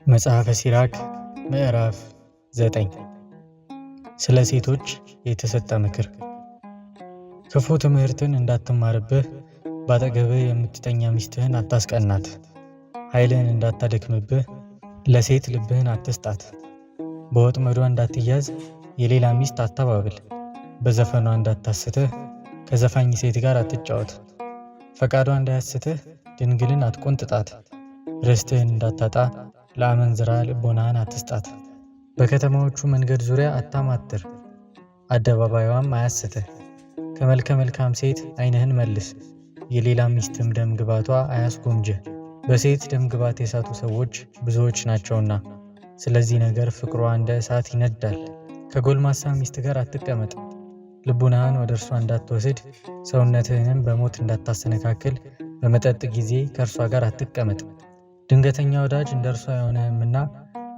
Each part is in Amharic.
መጽሐፈ ሲራክ ምዕራፍ 9 ስለ ሴቶች የተሰጠ ምክር። ክፉ ትምህርትን እንዳትማርብህ ባጠገብህ የምትተኛ ሚስትህን አታስቀናት። ኃይልህን እንዳታደክምብህ ለሴት ልብህን አትስጣት። በወጥመዷ እንዳትያዝ የሌላ ሚስት አታባብል። በዘፈኗ እንዳታስትህ ከዘፋኝ ሴት ጋር አትጫወት። ፈቃዷ እንዳያስትህ ድንግልን አትቆንጥጣት። ርስትህን እንዳታጣ ለአመንዝራ ልቦናህን አትስጣት። በከተማዎቹ መንገድ ዙሪያ አታማትር፣ አደባባይዋም አያስትህ። ከመልከ መልካም ሴት ዓይንህን መልስ፣ የሌላ ሚስትም ደም ግባቷ አያስጎምጅህ። በሴት ደም ግባት የሳቱ ሰዎች ብዙዎች ናቸውና፣ ስለዚህ ነገር ፍቅሯ እንደ እሳት ይነዳል። ከጎልማሳ ሚስት ጋር አትቀመጥ፣ ልቡናህን ወደ እርሷ እንዳትወስድ፣ ሰውነትህንም በሞት እንዳታሰነካክል በመጠጥ ጊዜ ከእርሷ ጋር አትቀመጥ። ድንገተኛ ወዳጅ እንደ እርሷ አይሆንህምና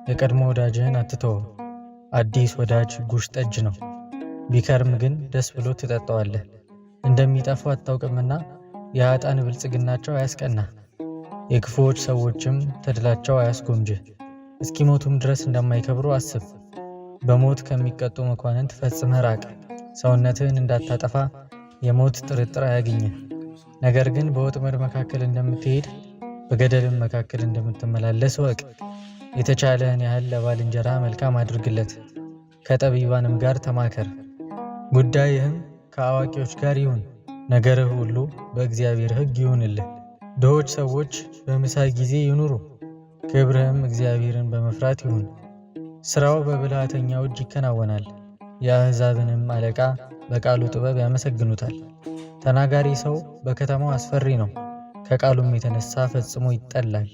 የቀድሞ ወዳጅህን አትተወው። አዲስ ወዳጅ ጉሽ ጠጅ ነው፣ ቢከርም ግን ደስ ብሎ ትጠጣዋለህ። እንደሚጠፉ አታውቅምና የኃጥአን ብልጽግናቸው አያስቀና፣ የክፉዎች ሰዎችም ተድላቸው አያስጎምጅህ። እስኪሞቱም ድረስ እንደማይከብሩ አስብ። በሞት ከሚቀጡ መኳንንት ፈጽመህ ራቅ። ሰውነትህን እንዳታጠፋ የሞት ጥርጥር አያግኝህ። ነገር ግን በወጥመድ መካከል እንደምትሄድ በገደልም መካከል እንደምትመላለስ ወቅ። የተቻለህን ያህል ለባልንጀራ መልካም አድርግለት፣ ከጠቢባንም ጋር ተማከር። ጉዳይህም ከአዋቂዎች ጋር ይሁን፣ ነገርህ ሁሉ በእግዚአብሔር ሕግ ይሁንልህ። ድሆች ሰዎች በምሳ ጊዜ ይኑሩ፣ ክብርህም እግዚአብሔርን በመፍራት ይሁን። ሥራው በብልሃተኛው እጅ ይከናወናል፣ የአሕዛብንም አለቃ በቃሉ ጥበብ ያመሰግኑታል። ተናጋሪ ሰው በከተማው አስፈሪ ነው፣ ከቃሉም የተነሳ ፈጽሞ ይጠላል።